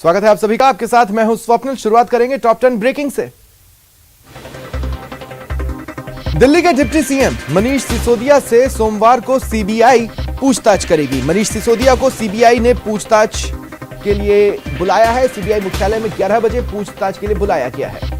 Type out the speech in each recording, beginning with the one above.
स्वागत है आप सभी का। आपके साथ मैं हूं स्वप्निल। शुरुआत करेंगे टॉप 10 ब्रेकिंग से। दिल्ली के डिप्टी सीएम मनीष सिसोदिया से सोमवार को सीबीआई पूछताछ करेगी। मनीष सिसोदिया को सीबीआई ने पूछताछ के लिए बुलाया है। सीबीआई मुख्यालय में 11 बजे पूछताछ के लिए बुलाया गया है।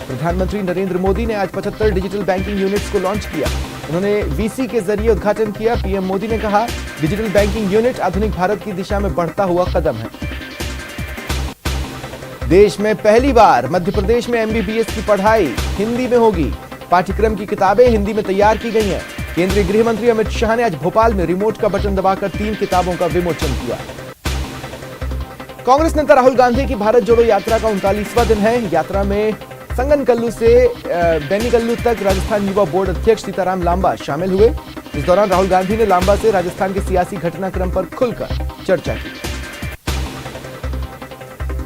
प्रधानमंत्री नरेंद्र मोदी ने आज 75 डिजिटल बैंकिंग यूनिट्स को लॉन्च किया। उन्होंने वीसी के जरिए उद्घाटन किया। पीएम मोदी ने कहा, डिजिटल बैंकिंग यूनिट आधुनिक भारत की दिशा में बढ़ता हुआ कदम है। देश में पहली बार मध्य प्रदेश में एमबीबीएस की पढ़ाई हिंदी में होगी। पाठ्यक्रम की किताबें हिंदी में तैयार की गई हैं। केंद्रीय गृह मंत्री अमित शाह ने आज भोपाल में रिमोट का बटन दबाकर 3 किताबों का विमोचन किया। कांग्रेस नेता राहुल गांधी की भारत जोड़ो यात्रा का 39वां दिन है। यात्रा में संगनकल्लू से बेनीकल्लू तक राजस्थान युवा बोर्ड अध्यक्ष सीताराम लांबा शामिल हुए। इस दौरान राहुल गांधी ने लांबा से राजस्थान के सियासी घटनाक्रम पर खुलकर चर्चा की।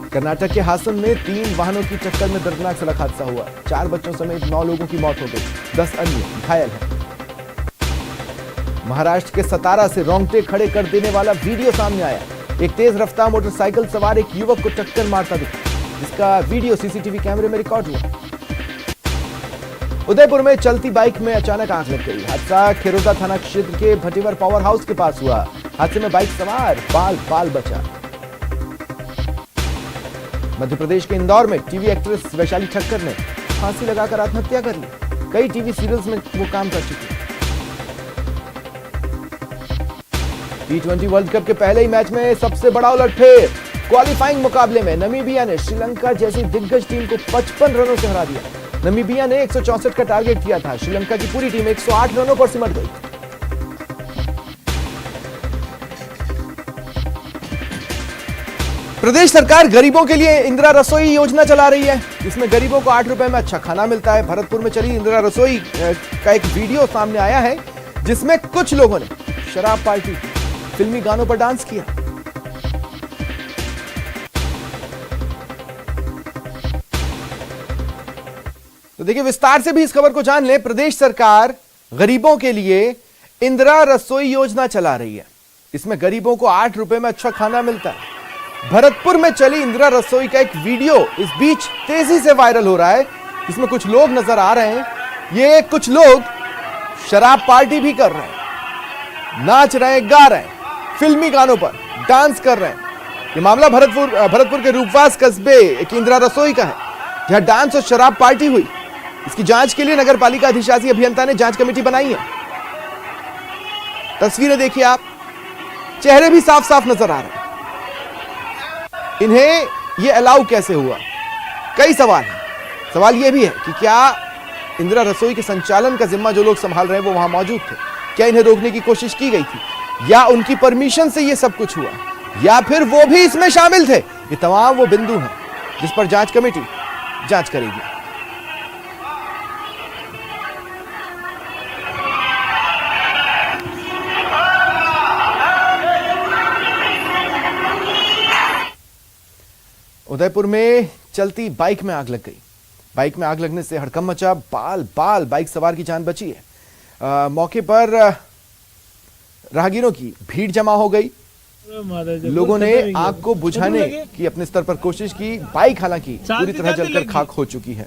कर्नाटक के हासन में 3 वाहनों की टक्कर में दर्दनाक सड़क हादसा हुआ। 4 बच्चों समेत 9 लोगों की मौत हो गई, 10 अन्य घायल हैं। महाराष्ट्र के सतारा से रोंगटे खड़े कर देने वाला वीडियो सामने आया। एक तेज रफ्तार मोटरसाइकिल सवार एक युवक को टक्कर मारता दिखा। इसका वीडियो सीसीटीवी कैमरे में रिकॉर्ड हुआ। उदयपुर में चलती बाइक में अचानक आग लग गई। हादसा खेरोदा थाना क्षेत्र के भटेवर पावर हाउस के पास हुआ। हादसे में बाइक सवार बाल बचा। मध्य प्रदेश के इंदौर में टीवी एक्ट्रेस वैशाली ठक्कर ने फांसी लगाकर आत्महत्या कर ली। कई टीवी सीरियल्स में वो काम कर चुकी। T20 वर्ल्ड कप के पहले ही मैच में सबसे बड़ा उलटफेर। क्वालिफाइंग मुकाबले में नामीबिया ने श्रीलंका जैसी दिग्गज टीम को 55 रनों से हरा दिया। नामीबिया ने 164 का टारगेट किया था। श्रीलंका की पूरी टीम 108 रनों पर सिमट गई। प्रदेश सरकार गरीबों के लिए इंदिरा रसोई योजना चला रही है। इसमें गरीबों को 8 रुपए में अच्छा खाना मिलता है। भरतपुर में चली इंदिरा रसोई का एक वीडियो सामने आया है, जिसमें कुछ लोगों ने शराब पार्टी की, फिल्मी गानों पर डांस किया। तो देखिए, विस्तार से भी इस खबर को जान लें। प्रदेश सरकार गरीबों के लिए इंदिरा रसोई योजना चला रही है। इसमें गरीबों को 8 रुपए में अच्छा खाना मिलता है। भरतपुर में चली इंदिरा रसोई का एक वीडियो इस बीच तेजी से वायरल हो रहा है। इसमें कुछ लोग नजर आ रहे हैं। ये कुछ लोग शराब पार्टी भी कर रहे हैं, नाच रहे हैं, गा रहे हैं, फिल्मी गानों पर डांस कर रहे हैं। यह मामला भरतपुर के रूपवास कस्बे की इंदिरा रसोई का है, जहां डांस और शराब पार्टी हुई। इसकी जांच के लिए नगर पालिका अधिशासी अभियंता ने जांच कमेटी बनाई है। तस्वीरें देखिए आप, चेहरे भी साफ साफ नजर आ रहे हैं। इन्हें यह अलाउ कैसे हुआ? कई सवाल हैं। सवाल यह भी है कि क्या इंदिरा रसोई के संचालन का जिम्मा जो लोग संभाल रहे हैं वो वहां मौजूद थे? क्या इन्हें रोकने की कोशिश की गई थी, या उनकी परमिशन से यह सब कुछ हुआ, या फिर वो भी इसमें शामिल थे? ये तमाम वो बिंदु हैं जिस पर जांच कमेटी जांच करेगी। उदयपुर में चलती बाइक में आग लग गई। बाइक में आग लगने से हड़कंप मचा। बाल बाइक सवार की जान बची है। मौके पर राहगीरों की भीड़ जमा हो गई। लोगों ने आग को बुझाने की अपने स्तर पर कोशिश की। बाइक हालांकि पूरी तरह जलकर खाक हो चुकी है।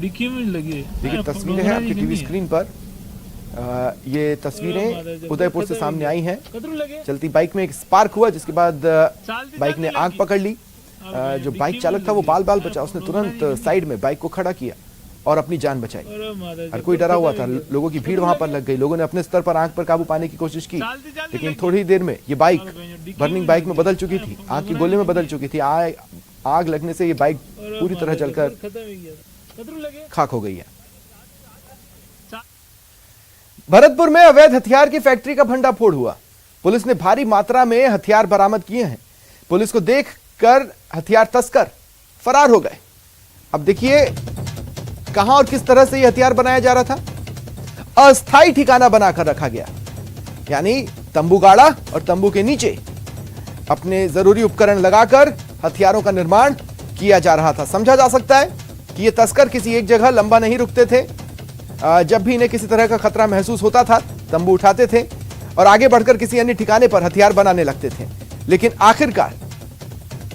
देखिए, तस्वीरें हैं आपकी टीवी स्क्रीन पर। ये तस्वीरें उदयपुर से सामने आई हैं। चलती बाइक में एक स्पार्क हुआ, जिसके बाद बाइक ने आग पकड़ ली। जो बाइक चालक था वो बाल बचा। उसने तुरंत साइड में बाइक को खड़ा किया और अपनी जान बचाई। हर कोई डरा हुआ था। लोगों की भीड़ वहां पर लग गई। लोगों ने अपने स्तर पर आग पर काबू पाने की कोशिश की, लेकिन थोड़ी देर में ये बाइक बर्निंग बाइक में बदल चुकी थी, आग की गोले में बदल चुकी थी। आग लगने से ये बाइक पूरी तरह जलकर खाक हो गई है। भरतपुर में अवैध हथियार की फैक्ट्री का भंडाफोड़ हुआ। पुलिस ने भारी मात्रा में हथियार बरामद किए हैं। पुलिस को देखकर हथियार तस्कर फरार हो गए। अब देखिए कहां और किस तरह से यह हथियार बनाया जा रहा था। अस्थायी ठिकाना बनाकर रखा गया, यानी तंबू गाड़ा और तंबू के नीचे अपने जरूरी उपकरण लगाकर हथियारों का निर्माण किया जा रहा था। समझा जा सकता है कि ये तस्कर किसी एक जगह लंबा नहीं रुकते थे। जब भी इन्हें किसी तरह का खतरा महसूस होता था, तंबू उठाते थे और आगे बढ़कर किसी अन्य ठिकाने पर हथियार बनाने लगते थे। लेकिन आखिरकार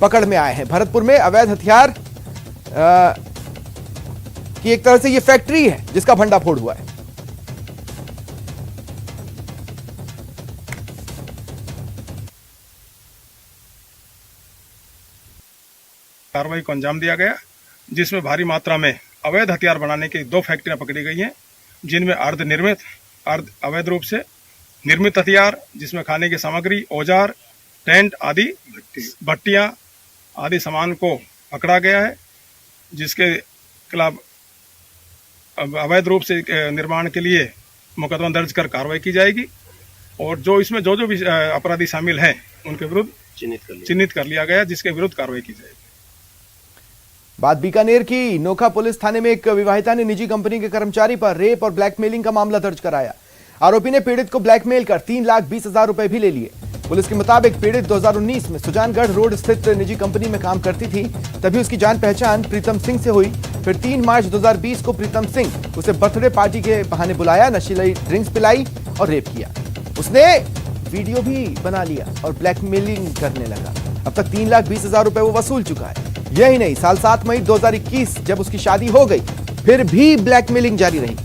पकड़ में आए हैं। भरतपुर में अवैध हथियार की एक तरह से यह फैक्ट्री है जिसका भंडाफोड़ हुआ है। कार्रवाई को अंजाम दिया गया, जिसमें भारी मात्रा में अवैध हथियार बनाने की 2 फैक्ट्रियां पकड़ी गई हैं, जिनमें अवैध रूप से निर्मित हथियार, जिसमें खाने की सामग्री, औजार, टेंट आदि, भट्टियां आदि सामान को पकड़ा गया है, जिसके खिलाफ अवैध रूप से निर्माण के लिए मुकदमा दर्ज कर कार्रवाई की जाएगी और जो इसमें जो भी अपराधी शामिल हैं उनके विरुद्ध चिन्हित कर लिया गया, जिसके विरुद्ध कार्रवाई की जाएगी। बात बीकानेर की। नोखा पुलिस थाने में एक विवाहिता ने निजी कंपनी के कर्मचारी पर रेप और ब्लैकमेलिंग का मामला दर्ज कराया। आरोपी ने पीड़ित को ब्लैकमेल कर 3,20,000 रुपए भी ले लिए। पुलिस के मुताबिक पीड़ित 2019 में सुजानगढ़ रोड स्थित निजी कंपनी में काम करती थी। तभी उसकी जान पहचान प्रीतम सिंह से हुई। फिर 3 मार्च 2020 को प्रीतम सिंह उसे बर्थडे पार्टी के बहाने बुलाया, नशीली ड्रिंक्स पिलाई और रेप किया। उसने वीडियो भी बना लिया और ब्लैकमेलिंग करने लगा। अब तक 3,20,000 रुपए वो वसूल चुका है। यही नहीं, साल 7 मई 2021 जब उसकी शादी हो गई फिर भी ब्लैकमेलिंग जारी रही।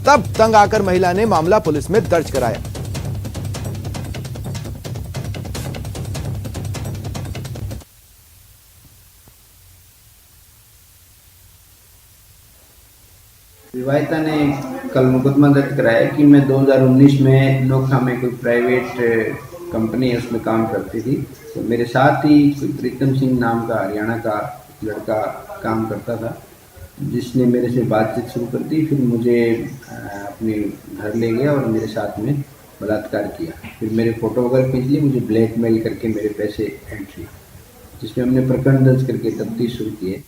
तब तंग आकर महिला ने मामला पुलिस में दर्ज कराया। विवाहिता ने कल मुकदमा दर्ज कराया कि मैं 2019 में नोखा में कोई प्राइवेट कंपनी है उसमें काम करती थी। तो मेरे साथ ही कोई प्रीतम सिंह नाम का हरियाणा का लड़का काम करता था, जिसने मेरे से बातचीत शुरू कर दी। फिर मुझे अपने घर ले गया और मेरे साथ में बलात्कार किया। फिर मेरे फोटो वगैरह खींच ली, मुझे ब्लैकमेल करके मेरे पैसे एंट्री, जिसमें हमने प्रकरण दर्ज करके तफ्तीश शुरू की है।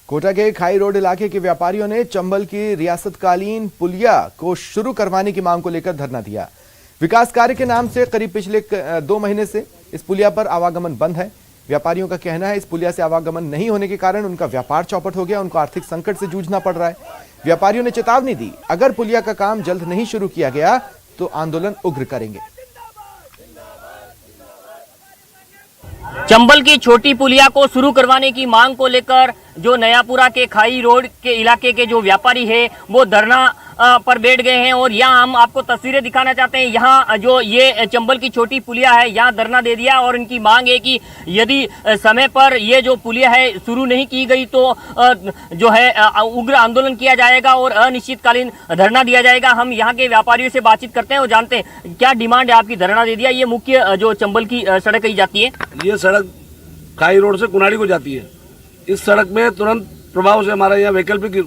कोटा के खाई रोड इलाके के व्यापारियों ने चंबल की रियासतकालीन पुलिया को शुरू करवाने की मांग को लेकर धरना दिया। विकास कार्य के नाम से करीब पिछले 2 महीने से इस पुलिया पर आवागमन बंद है। व्यापारियों का कहना है इस पुलिया से आवागमन नहीं होने के कारण उनका व्यापार चौपट हो गया, उनको आर्थिक संकट से जूझना पड़ रहा है। व्यापारियों ने चेतावनी दी, अगर पुलिया का काम जल्द नहीं शुरू किया गया तो आंदोलन उग्र करेंगे। चंबल की छोटी पुलिया को शुरू करवाने की मांग को लेकर जो नयापुरा के खाई रोड के इलाके के जो व्यापारी है वो धरना पर बैठ गए हैं और यहाँ हम आपको तस्वीरें दिखाना चाहते हैं। यहाँ जो ये चंबल की छोटी पुलिया है यहाँ धरना दे दिया और इनकी मांग है कि यदि समय पर ये जो पुलिया है शुरू नहीं की गई तो जो है उग्र आंदोलन किया जाएगा और अनिश्चितकालीन धरना दिया जाएगा। हम यहाँ के व्यापारियों से बातचीत करते हैं और जानते हैं क्या डिमांड है आपकी। धरना दे दिया, ये मुख्य जो चंबल की सड़क कही जाती है, ये सड़क खाई रोड से कुनाड़ी को जाती है। इस सड़क में तुरंत प्रभाव से हमारा यहाँ वैकल्पिक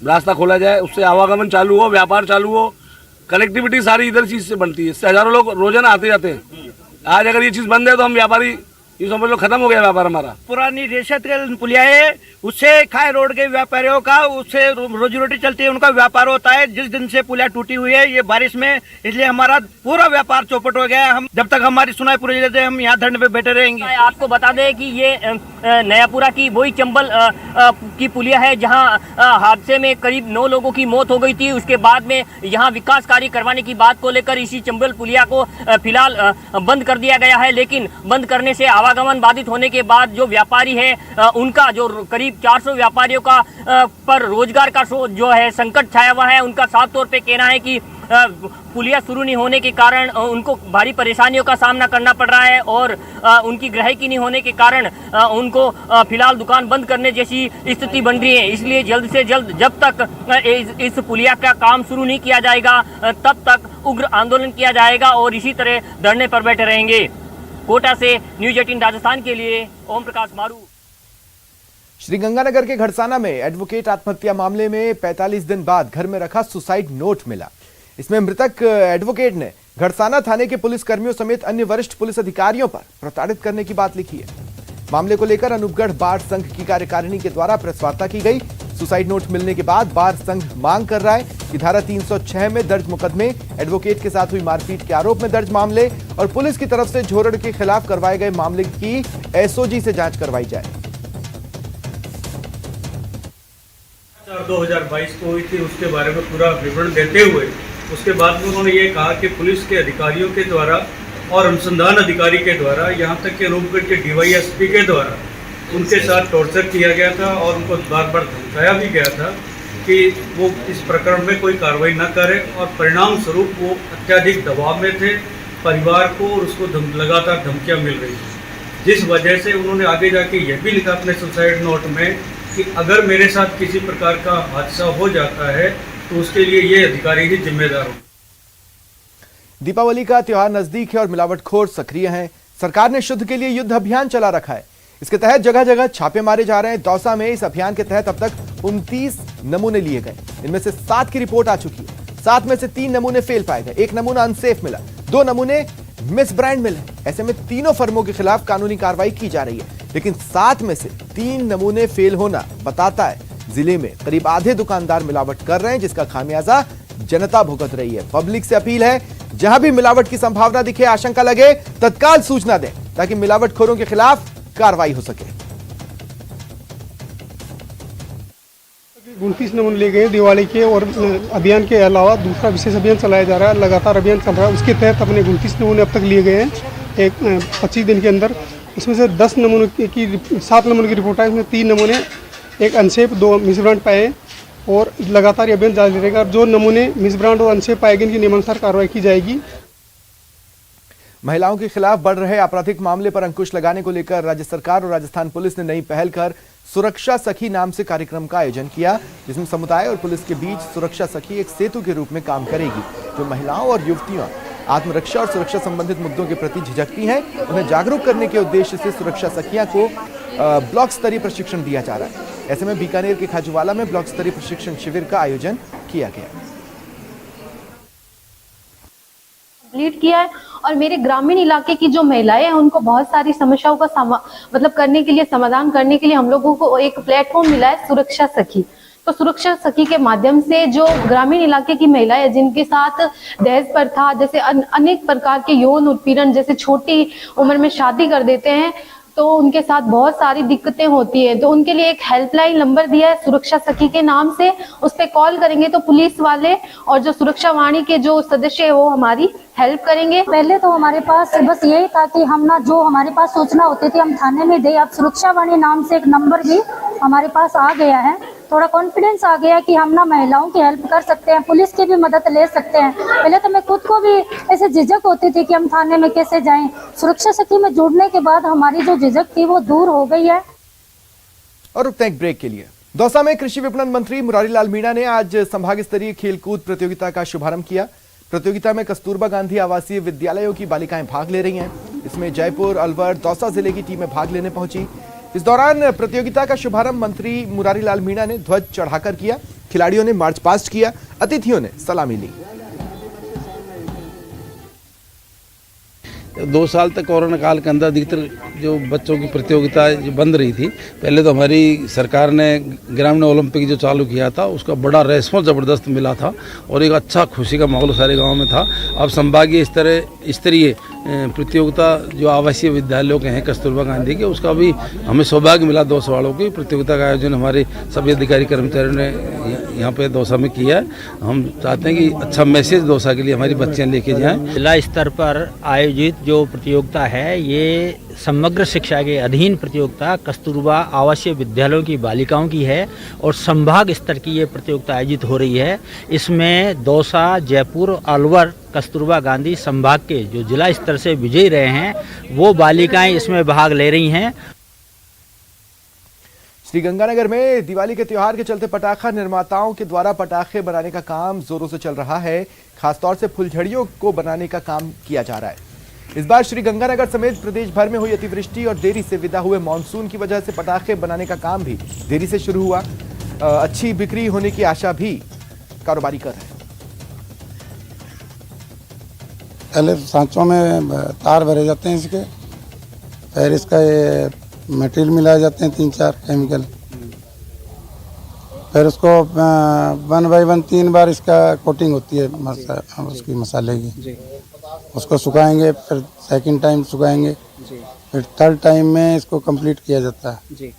रास्ता खोला जाए, उससे आवागमन चालू हो, व्यापार चालू हो, कनेक्टिविटी सारी इधर चीज से बनती है। इससे हजारों लोग रोजाना आते जाते हैं। आज अगर ये चीज बंद है तो हम व्यापारी ये समझ लो खत्म हो गया व्यापार हमारा। पुरानी रियासत पुलिया है, उससे खाई रोड के व्यापारियों का उससे रोजी रोटी चलती है, उनका व्यापार होता है। जिस दिन से पुलिया टूटी हुई है ये बारिश में, इसलिए हमारा पूरा व्यापार चौपट हो गया है। हम जब तक हमारी सुनाई पूरी जाते हम यहाँ धरने पे बैठे रहेंगे। आपको बता दें कि ये नयापुरा की वही चंबल की पुलिया है जहाँ हादसे में करीब 9 लोगों की मौत हो गई थी। उसके बाद में यहाँ विकास कार्य करवाने की बात को लेकर इसी चंबल पुलिया को फिलहाल बंद कर दिया गया है। लेकिन बंद करने से आवागमन बाधित होने के बाद जो व्यापारी है उनका जो करीब 400 व्यापारियों का पर रोजगार का जो है संकट छाया हुआ है। उनका साफ तौर पे कहना है कि पुलिया शुरू नहीं होने के कारण उनको भारी परेशानियों का सामना करना पड़ रहा है और उनकी ग्राहकी नहीं होने के कारण उनको फिलहाल दुकान बंद करने जैसी स्थिति बन रही है। इसलिए जल्द से जल्द जब तक इस पुलिया का काम शुरू नहीं किया जाएगा तब तक उग्र आंदोलन किया जाएगा और इसी तरह धरने पर बैठे रहेंगे। कोटा से न्यूज 18 राजस्थान के लिए ओम प्रकाश मारू। श्रीगंगानगर के घड़साना में एडवोकेट आत्महत्या मामले में 45 दिन बाद घर में रखा सुसाइड नोट मिला। इसमें मृतक एडवोकेट ने घड़साना थाने के पुलिस कर्मियों समेत अन्य वरिष्ठ पुलिस अधिकारियों पर प्रताड़ित करने की बात लिखी है। मामले को लेकर अनूपगढ़ बार संघ की कार्यकारिणी के द्वारा प्रेस वार्ता की गई। सुसाइड नोट मिलने के बाद बार संघ मांग कर रहा है कि धारा 306 में दर्ज मुकदमे, एडवोकेट के साथ हुई मारपीट के आरोप में दर्ज मामले और पुलिस की तरफ से झोरड़ के खिलाफ करवाए गए मामले की एसओजी से जांच करवाई जाए। 2022 को हुई थी, उसके बारे में पूरा विवरण देते हुए उसके बाद में उन्होंने ये कहा कि पुलिस के अधिकारियों के द्वारा और अनुसंधान अधिकारी के द्वारा, यहाँ तक कि रूपगढ़ के DYSP के द्वारा उनके साथ टॉर्चर किया गया था और उनको बार बार धमकाया भी गया था कि वो इस प्रकरण में कोई कार्रवाई न करें, और परिणाम स्वरूप वो अत्यधिक दबाव में थे। परिवार को और उसको लगातार धमकियाँ मिल रही थी, जिस वजह से उन्होंने आगे जाके ये भी लिखा अपने सुसाइड नोट में कि अगर मेरे साथ किसी प्रकार का हादसा हो जाता है तो उसके लिए ये अधिकारी ही जिम्मेदार होंगे। दीपावली का त्योहार नजदीक है और मिलावटखोर सक्रिय हैं। सरकार ने शुद्ध के लिए युद्ध अभियान चला रखा है। इसके तहत जगह जगह छापे मारे जा रहे हैं। दौसा में इस अभियान के तहत अब तक 29 नमूने लिए गए। इनमें से 7 की रिपोर्ट आ चुकी है। 7 में से 3 नमूने फेल पाए गए, 1 नमूना अनसेफ मिला, 2 नमूने मिस ब्रांड मिले। ऐसे में तीनों फर्मों के खिलाफ कानूनी कार्रवाई की जा रही है, लेकिन 7 में से 3 नमूने फेल होना बताता है जिले में करीब आधे दुकानदार मिलावट कर रहे हैं, जिसका खामियाजा जनता भुगत रही है। पब्लिक से अपील है, जहां भी मिलावट की संभावना दिखे, आशंका लगे, तत्काल सूचना दें ताकि मिलावटखोरों के खिलाफ कार्रवाई हो सके। 29 नमूने लिए गए दिवाली के, और अभियान के अलावा दूसरा विशेष अभियान चलाया जा रहा है। लगातार अभियान चल रहा है, उसके तहत अपने 29 नमूने अब तक लिए गए हैं एक 25 दिन के अंदर। उसमें से 7 नमूने की रिपोर्ट आई, उसमें 3 नमूने, 1 अनसेफ, 2 मिस ब्रांड पाए हैं, और लगातार ये अभियान जारी रहेगा। जो नमूने मिस ब्रांड और अनसेफ पाए गए, इनकी नियमानुसार कार्रवाई की जाएगी। महिलाओं के खिलाफ बढ़ रहे आपराधिक मामले पर अंकुश लगाने को लेकर राज्य सरकार और राजस्थान पुलिस ने नई पहल कर सुरक्षा सखी नाम से कार्यक्रम का आयोजन किया, जिसमें समुदाय और पुलिस के बीच सुरक्षा सखी एक सेतु के रूप में काम करेगी। जो महिलाओं और युवतियां आत्मरक्षा और सुरक्षा संबंधित मुद्दों के प्रति झिझकती हैं, उन्हें जागरूक करने के उद्देश्य से सुरक्षा सखियां को ब्लॉक स्तरीय प्रशिक्षण दिया जा रहा है। ऐसे में बीकानेर के खाजूवाला में ब्लॉक स्तरीय प्रशिक्षण शिविर का आयोजन किया गया। कंप्लीट किया है, और मेरे ग्रामीण इलाके की जो महिलाएं हैं उनको बहुत सारी समस्याओं का मतलब करने के लिए, समाधान करने के लिए हम लोगों को एक प्लेटफॉर्म मिला है सुरक्षा सखी। तो सुरक्षा सखी के माध्यम से जो ग्रामीण इलाके की महिलाएं जिनके साथ दहेज प्रथा जैसे अनेक प्रकार के यौन उत्पीड़न, जैसे छोटी उम्र में शादी कर देते हैं, तो उनके साथ बहुत सारी दिक्कतें होती है। तो उनके लिए एक हेल्पलाइन नंबर दिया है सुरक्षा सखी के नाम से। उस पर कॉल करेंगे तो पुलिस वाले और जो सुरक्षा वाणी के जो सदस्य है वो हमारी हेल्प करेंगे। पहले तो हमारे पास बस यही था कि हम ना जो हमारे पास सूचना होती थी हम थाने में दे। अब सुरक्षा वाणी नाम से एक नंबर भी हमारे पास आ गया है। थोड़ा कॉन्फिडेंस आ गया कि हम ना महिलाओं की हेल्प कर सकते हैं, पुलिस की भी मदद ले सकते हैं। पहले तो मैं खुद को भी ऐसे झिझक होती थी कि हम थाने में कैसे जाएं। सुरक्षा सखी में जुड़ने के बाद हमारी जो झिझक थी वो दूर हो गई है। और रुकते हैं एक ब्रेक के लिए। दौसा में कृषि विपणन मंत्री मुरारी लाल मीणा ने आज संभाग स्तरीय खेलकूद प्रतियोगिता का शुभारंभ किया। प्रतियोगिता में कस्तूरबा गांधी आवासीय विद्यालयों की बालिकाएं भाग ले रही हैं। इसमें जयपुर, अलवर, दौसा जिले की टीमें भाग लेने पहुंची। इस दौरान प्रतियोगिता का शुभारंभ मंत्री मुरारी लाल मीणा ने ध्वज चढ़ाकर किया। खिलाड़ियों ने मार्च पास्ट किया, अतिथियों ने सलामी ली। 2 साल तक कोरोना काल के अंदर अधिकतर जो बच्चों की प्रतियोगिता जो बंद रही थी, पहले तो हमारी सरकार ने ग्रामीण ओलंपिक जो चालू किया था उसका बड़ा रेस्पॉन्स ज़बरदस्त मिला था और एक अच्छा खुशी का माहौल सारे गांव में था। अब संभागीय स्तरीय प्रतियोगिता जो आवासीय विद्यालयों के हैं कस्तूरबा गांधी के, उसका भी हमें सौभाग्य मिला। 200 वालों की प्रतियोगिता का आयोजन हमारे सभी अधिकारी कर्मचारियों ने यहाँ पे दौसा में किया है। हम चाहते हैं कि अच्छा मैसेज दौसा के लिए हमारी बच्चियाँ लेके जाएँ। जिला स्तर पर आयोजित जो प्रतियोगिता है ये समग्र शिक्षा के अधीन प्रतियोगिता कस्तूरबा आवासीय विद्यालयों की बालिकाओं की है और संभाग स्तर की ये प्रतियोगिता आयोजित हो रही है। इसमें दौसा, जयपुर, अलवर, कस्तूरबा गांधी संभाग के जो जिला स्तर से विजयी रहे हैं वो बालिकाएं इसमें भाग ले रही हैं। श्रीगंगानगर में दिवाली के त्योहार के चलते पटाखा निर्माताओं के द्वारा पटाखे बनाने का काम जोरों से चल रहा है। खासतौर से फुलझड़ियों को बनाने का काम किया जा रहा है। इस बार श्रीगंगानगर समेत प्रदेश भर में हुई अतिवृष्टि और देरी से विदा हुए मानसून की वजह से पटाखे बनाने का काम भी देरी से शुरू हुआ। अच्छी बिक्री होने की आशा भी कारोबारी कर रहे हैं। पहले सांचों में तार भरे जाते हैं इसके, फिर इसका ये मटेरियल मिलाए जाते हैं 3-4 केमिकल, फिर उसको 1 बाय 1 3 बार इसका कोटिंग होती है उसकी मसाले की। उसको सुखाएंगे, फिर सेकंड टाइम सुखाएंगे, फिर थर्ड टाइम में इसको कंप्लीट किया जाता है।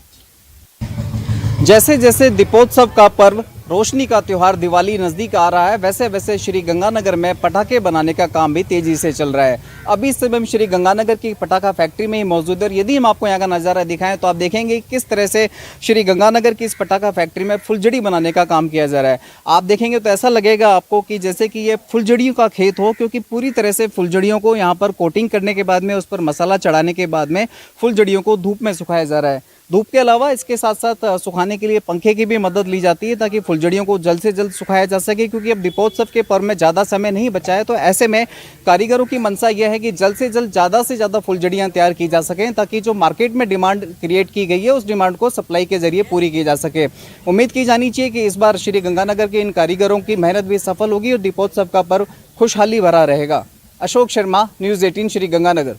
जैसे जैसे दीपोत्सव का पर्व रोशनी का त्यौहार दिवाली नज़दीक आ रहा है, वैसे वैसे श्री गंगानगर में पटाखे बनाने का काम भी तेज़ी से चल रहा है। अभी इस समय हम श्री गंगानगर की पटाखा फैक्ट्री में ही मौजूद है। यदि हम आपको यहाँ का नज़ारा दिखाएं तो आप देखेंगे किस तरह से श्री गंगानगर की इस पटाखा फैक्ट्री में फुलझड़ी बनाने का काम किया जा रहा है। आप देखेंगे तो ऐसा लगेगा आपको कि जैसे कि ये फुलझड़ियों का खेत हो, क्योंकि पूरी तरह से फुलझड़ियों को यहाँ पर कोटिंग करने के बाद में उस पर मसाला चढ़ाने के बाद में फुलझड़ियों को धूप में सुखाया जा रहा है। धूप के अलावा इसके साथ साथ सुखाने के लिए पंखे की भी मदद ली जाती है ताकि फुलझड़ियों को जल्द से जल्द सुखाया जा सके, क्योंकि अब दीपोत्सव के पर्व में ज़्यादा समय नहीं बचा है। तो ऐसे में कारीगरों की मंशा यह है कि जल्द से जल्द ज़्यादा से ज़्यादा फुलझड़ियाँ तैयार की जा सकें ताकि जो मार्केट में डिमांड क्रिएट की गई है उस डिमांड को सप्लाई के जरिए पूरी की जा सके। उम्मीद की जानी चाहिए कि इस बार श्री गंगानगर के इन कारीगरों की मेहनत भी सफल होगी और दीपोत्सव का पर्व खुशहाली भरा रहेगा। अशोक शर्मा, न्यूज़ 18 श्री गंगानगर।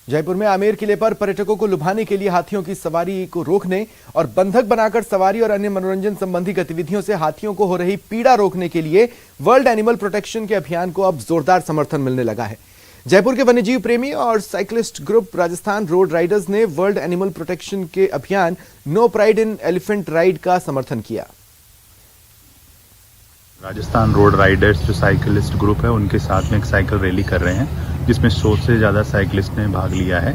जयपुर में आमेर किले पर पर्यटकों को लुभाने के लिए हाथियों की सवारी को रोकने और बंधक बनाकर सवारी और अन्य मनोरंजन संबंधी गतिविधियों से हाथियों को हो रही पीड़ा रोकने के लिए वर्ल्ड एनिमल प्रोटेक्शन के अभियान को अब जोरदार समर्थन मिलने लगा है। जयपुर के वन्यजीव प्रेमी और cyclist group Rajasthan road riders ने वर्ल्ड एनिमल प्रोटेक्शन के अभियान no pride in elephant ride का समर्थन किया। राजस्थान रोड राइडर्स जो साइकिलिस्ट ग्रुप है उनके साथ में एक साइकिल रैली कर रहे हैं जिसमें 100 से ज़्यादा साइकिलिस्ट ने भाग लिया है।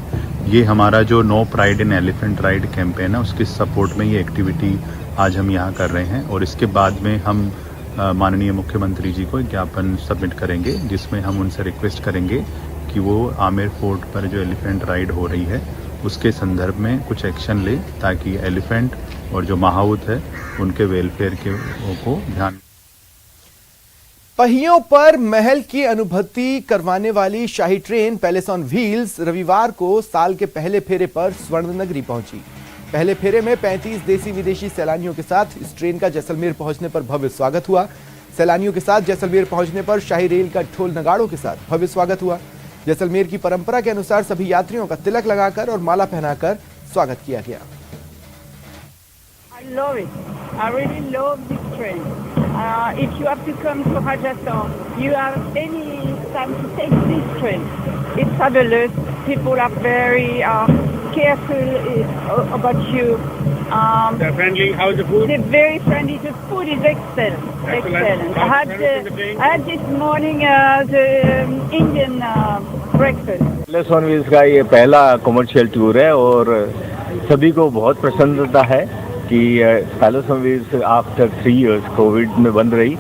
ये हमारा जो no pride in elephant ride campaign है उसके सपोर्ट में ये एक्टिविटी आज हम यहाँ कर रहे हैं और इसके बाद में हम माननीय मुख्यमंत्री जी को एक ज्ञापन सबमिट करेंगे जिसमें हम उनसे रिक्वेस्ट करेंगे कि वो आमेर फोर्ट पर जो एलिफेंट राइड हो रही है उसके संदर्भ में कुछ एक्शन ले ताकि एलिफेंट और जो माहौत है उनके वेलफेयर को ध्यान। पहियों पर महल की अनुभूति करवाने वाली शाही ट्रेन पैलेस ऑन व्हील्स रविवार को साल के पहले फेरे पर स्वर्ण नगरी पहुंची। पहले फेरे में 35 देसी विदेशी सैलानियों के साथ इस ट्रेन का जैसलमेर पहुंचने पर भव्य स्वागत हुआ। सैलानियों के साथ जैसलमेर पहुंचने पर शाही रेल का ढोल नगाड़ों के साथ भव्य स्वागत हुआ। जैसलमेर की परंपरा के अनुसार सभी यात्रियों का तिलक लगाकर और माला पहनाकर स्वागत किया गया। I love it. I really love this train. If you have to come to Rajasthan, you have any time to take this train. It's fabulous. People are very careful about you. They're friendly. How's the food? They're very friendly. The food is excellent. Excellent. I had this morning the Indian breakfast. Palace on wheels का ये पहला commercial tour है और सभी को बहुत प्रसन्नता है कि palace on wheels after 3 years Covid में बंद रही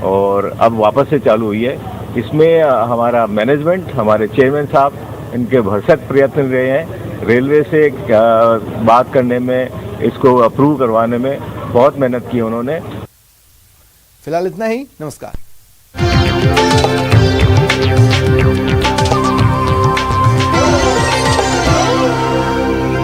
और अब वापस से चालू हुई है। इसमें हमारा मैनेजमेंट, हमारे चेयरमैन साहब इनके भरसक प्रयत्न रहे हैं। रेलवे से बात करने में, इसको अप्रूव करवाने में बहुत मेहनत की उन्होंने। फिलहाल इतना ही, नमस्कार।